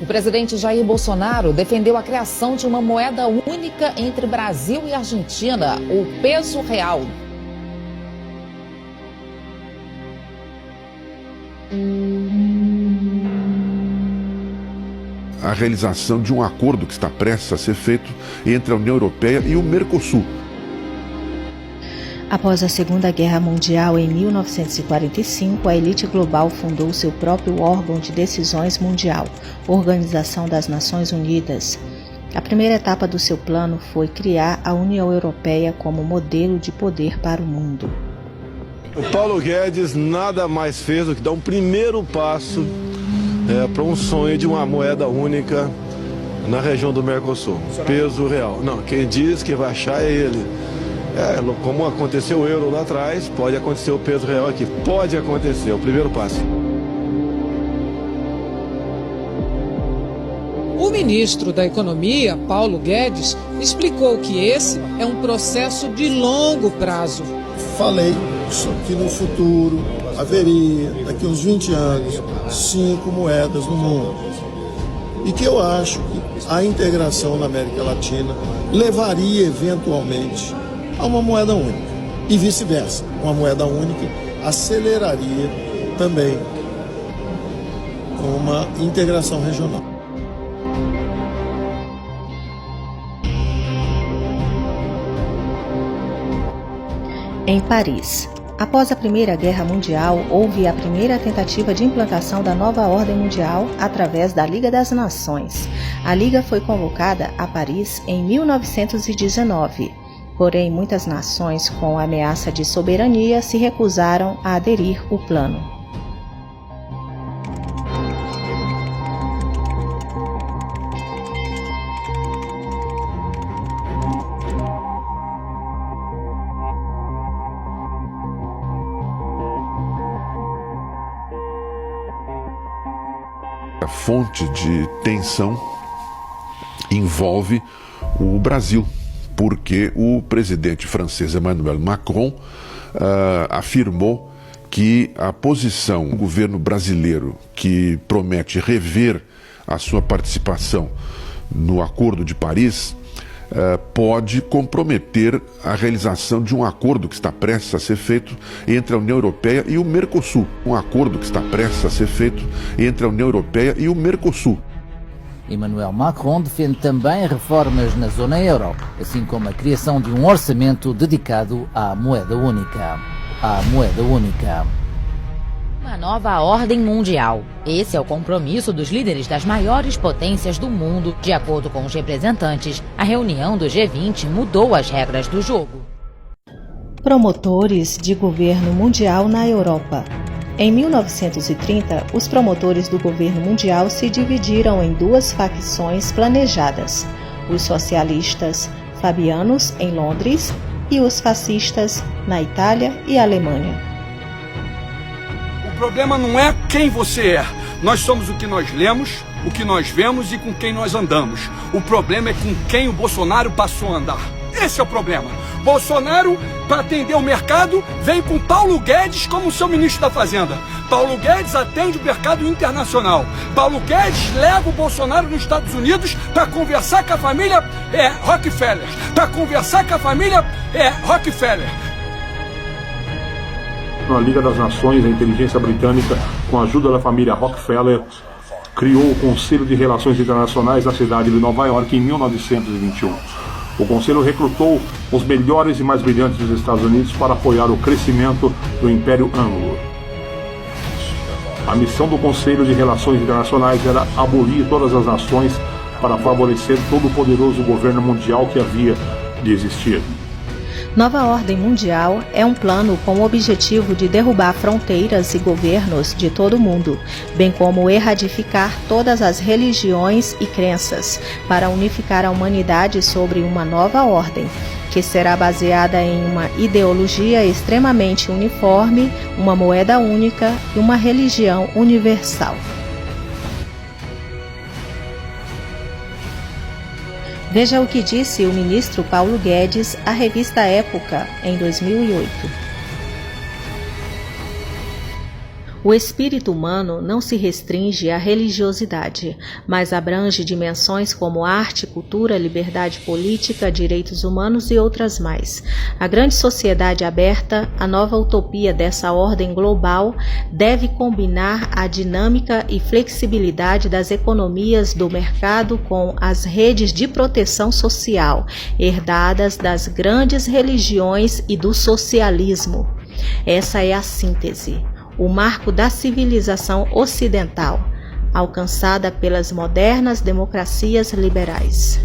O presidente Jair Bolsonaro defendeu a criação de uma moeda única entre Brasil e Argentina, o peso real. A realização de um acordo que está prestes a ser feito entre a União Europeia e o Mercosul. Após a Segunda Guerra Mundial, em 1945, a elite global fundou seu próprio órgão de decisões mundial, Organização das Nações Unidas. A primeira etapa do seu plano foi criar a União Europeia como modelo de poder para o mundo. O Paulo Guedes nada mais fez do que dar um primeiro passo para um sonho de uma moeda única na região do Mercosul, peso real. Não, quem diz que vai achar é ele. Como aconteceu o euro lá atrás, pode acontecer o peso real aqui. Pode acontecer, o primeiro passo. O ministro da Economia, Paulo Guedes, explicou que esse é um processo de longo prazo. Falei que no futuro haveria, daqui a uns 20 anos, 5 moedas no mundo. E que eu acho que a integração na América Latina levaria eventualmente a uma moeda única. E vice-versa, uma moeda única aceleraria também uma integração regional. Em Paris. Após a Primeira Guerra Mundial, houve a primeira tentativa de implantação da nova ordem mundial através da Liga das Nações. A Liga foi convocada a Paris em 1919. Porém, muitas nações com ameaça de soberania se recusaram a aderir ao plano. A fonte de tensão envolve o Brasil, porque o presidente francês Emmanuel Macron afirmou que a posição do governo brasileiro, que promete rever a sua participação no Acordo de Paris, pode comprometer a realização de um acordo que está prestes a ser feito entre a União Europeia e o Mercosul. Um acordo que está prestes a ser feito entre a União Europeia e o Mercosul. Emmanuel Macron defende também reformas na zona euro, assim como a criação de um orçamento dedicado à moeda única. Uma nova ordem mundial. Esse é o compromisso dos líderes das maiores potências do mundo. De acordo com os representantes, a reunião do G20 mudou as regras do jogo. Promotores de governo mundial na Europa. Em 1930, os promotores do governo mundial se dividiram em duas facções planejadas: os socialistas fabianos em Londres e os fascistas na Itália e Alemanha. O problema não é quem você é. Nós somos o que nós lemos, o que nós vemos e com quem nós andamos. O problema é com quem o Bolsonaro passou a andar. Esse é o problema. Bolsonaro, para atender o mercado, veio com Paulo Guedes como seu ministro da Fazenda. Paulo Guedes atende o mercado internacional. Paulo Guedes leva o Bolsonaro nos Estados Unidos para conversar com a família Rockefeller. Na Liga das Nações, a inteligência britânica, com a ajuda da família Rockefeller, criou o Conselho de Relações Internacionais na cidade de Nova York em 1921. O Conselho recrutou os melhores e mais brilhantes dos Estados Unidos para apoiar o crescimento do Império Anglo. A missão do Conselho de Relações Internacionais era abolir todas as nações para favorecer todo o poderoso governo mundial que havia de existir. Nova Ordem Mundial é um plano com o objetivo de derrubar fronteiras e governos de todo o mundo, bem como erradicar todas as religiões e crenças, para unificar a humanidade sobre uma nova ordem, que será baseada em uma ideologia extremamente uniforme, uma moeda única e uma religião universal. Veja o que disse o ministro Paulo Guedes à revista Época, em 2008. O espírito humano não se restringe à religiosidade, mas abrange dimensões como arte, cultura, liberdade política, direitos humanos e outras mais. A grande sociedade aberta, a nova utopia dessa ordem global, deve combinar a dinâmica e flexibilidade das economias do mercado com as redes de proteção social, herdadas das grandes religiões e do socialismo. Essa é a síntese, o marco da civilização ocidental, alcançada pelas modernas democracias liberais.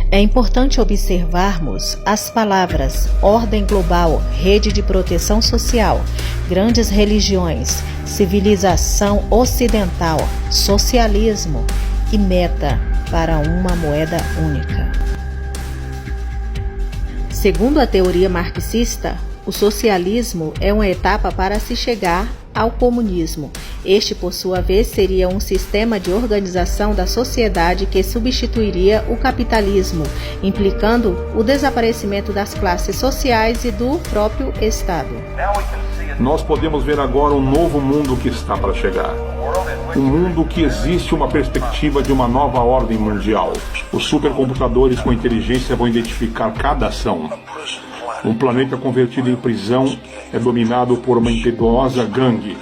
É importante observarmos as palavras ordem global, rede de proteção social, grandes religiões, civilização ocidental, socialismo e meta para uma moeda única. Segundo a teoria marxista, o socialismo é uma etapa para se chegar ao comunismo. Este, por sua vez, seria um sistema de organização da sociedade que substituiria o capitalismo, implicando o desaparecimento das classes sociais e do próprio Estado. Nós podemos ver agora um novo mundo que está para chegar. Um mundo que existe uma perspectiva de uma nova ordem mundial. Os supercomputadores com inteligência vão identificar cada ação. Um planeta convertido em prisão é dominado por uma impetuosa gangue,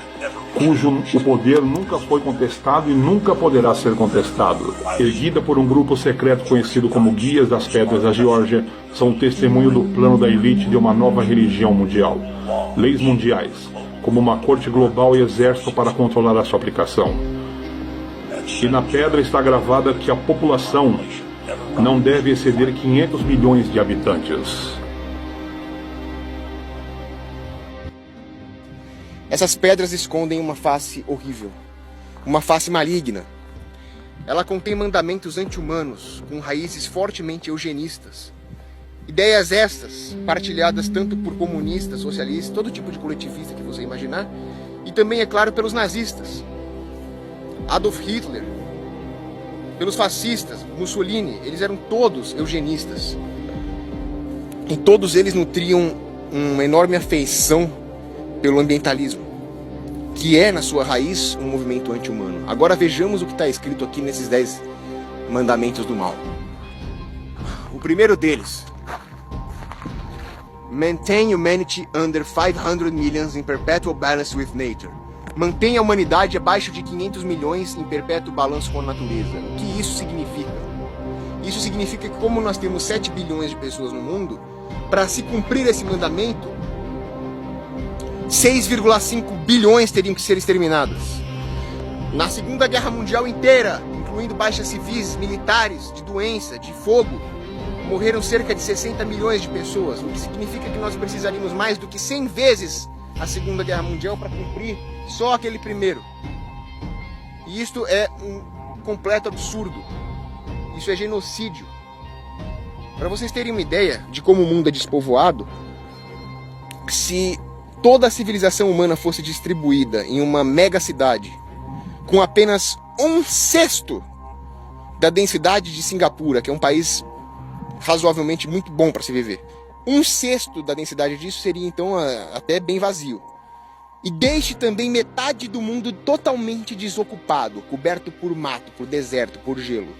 cujo o poder nunca foi contestado e nunca poderá ser contestado. Erguida por um grupo secreto conhecido como Guias das Pedras da Geórgia, são um testemunho do plano da elite de uma nova religião mundial. Leis mundiais, como uma corte global e exército para controlar a sua aplicação. E na pedra está gravada que a população não deve exceder 500 milhões de habitantes. Essas pedras escondem uma face horrível, uma face maligna. Ela contém mandamentos anti-humanos, com raízes fortemente eugenistas. Ideias estas, partilhadas tanto por comunistas, socialistas, todo tipo de coletivista que você imaginar, e também, é claro, pelos nazistas. Adolf Hitler, pelos fascistas, Mussolini, eles eram todos eugenistas. E todos eles nutriam uma enorme afeição pelo ambientalismo, que é, na sua raiz, um movimento anti-humano. Agora vejamos o que está escrito aqui nesses 10 mandamentos do mal. O primeiro deles: Maintain humanity under 500 millions in perpetual balance with nature. Mantenha a humanidade abaixo de 500 milhões em perpétuo balanço com a natureza. O que isso significa? Isso significa que, como nós temos 7 bilhões de pessoas no mundo, para se cumprir esse mandamento, 6,5 bilhões teriam que ser exterminadas. Na Segunda Guerra Mundial inteira, incluindo baixas civis, militares, de doença, de fogo, morreram cerca de 60 milhões de pessoas, o que significa que nós precisaríamos mais do que 100 vezes a Segunda Guerra Mundial para cumprir só aquele primeiro. E isto é um completo absurdo. Isso é genocídio. Para vocês terem uma ideia de como o mundo é despovoado, se toda a civilização humana fosse distribuída em uma mega cidade com apenas 1/6 da densidade de Singapura, que é um país razoavelmente muito bom para se viver, 1/6 da densidade disso seria então até bem vazio. E deixe também metade do mundo totalmente desocupado, coberto por mato, por deserto, por gelo.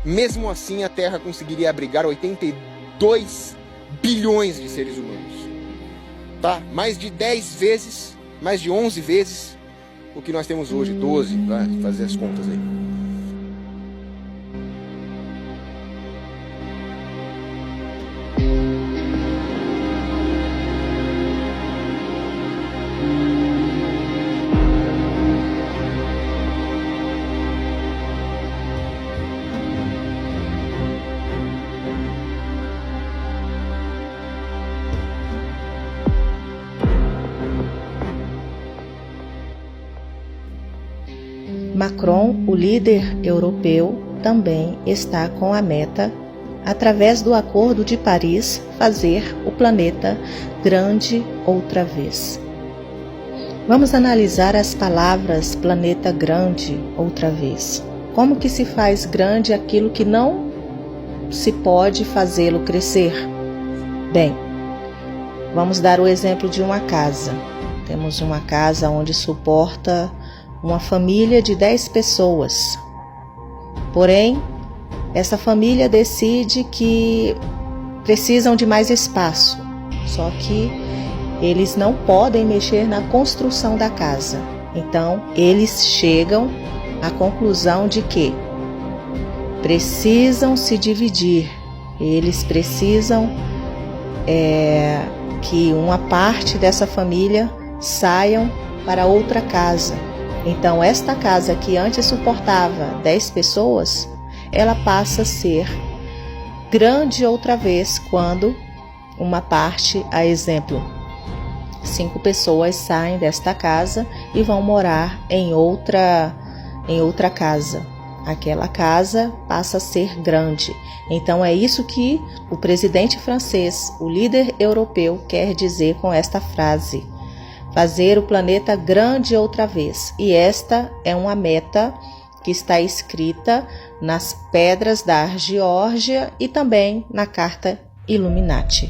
Mesmo assim, a Terra conseguiria abrigar 82 bilhões de seres humanos. Tá? Mais de 10 vezes, mais de 11 vezes o que nós temos hoje, 12, vai fazer as contas aí. Macron, o líder europeu, também está com a meta, através do Acordo de Paris, fazer o planeta grande outra vez. Vamos analisar as palavras planeta grande outra vez. Como que se faz grande aquilo que não se pode fazê-lo crescer? Bem, vamos dar o exemplo de uma casa. Temos uma casa onde suporta uma família de 10 pessoas. Porém, essa família decide que precisam de mais espaço. Só que eles não podem mexer na construção da casa. Então, eles chegam à conclusão de que precisam se dividir. Eles precisam que uma parte dessa família saiam para outra casa. Então, esta casa que antes suportava 10 pessoas, ela passa a ser grande outra vez quando uma parte, a exemplo, 5 pessoas saem desta casa e vão morar em outra casa. Aquela casa passa a ser grande. Então é isso que o presidente francês, o líder europeu, quer dizer com esta frase: fazer o planeta grande outra vez. E esta é uma meta que está escrita nas pedras da Geórgia e também na Carta Illuminati.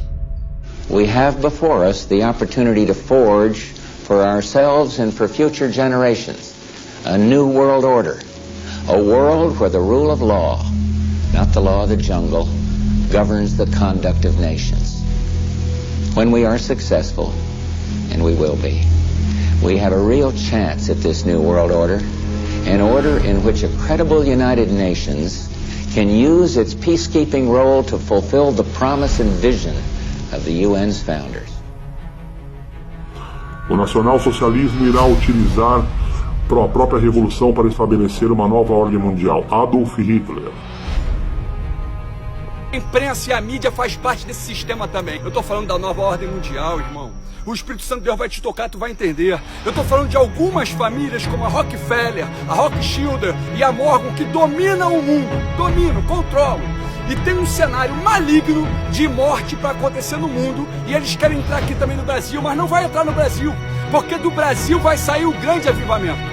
We have before us the opportunity to forge for ourselves and for future generations a new world order, a world where the rule of law, not the law of the jungle, governs the conduct of nations. When we are successful, and we will be, we have a real chance at this new world order, an order in which a credible United Nations can use its peacekeeping role to fulfill the promise and vision of the UN's founders. O nacionalsocialismo irá utilizar a própria revolução para estabelecer uma nova ordem mundial. Adolf Hitler. A imprensa e a mídia faz parte desse sistema também. Eu tô falando da nova ordem mundial, irmão. O Espírito Santo de Deus vai te tocar, tu vai entender. Eu tô falando de algumas famílias como a Rockefeller, a Rothschild e a Morgan que dominam o mundo, controlam. E tem um cenário maligno de morte para acontecer no mundo. E eles querem entrar aqui também no Brasil, mas não vai entrar no Brasil, porque do Brasil vai sair o grande avivamento.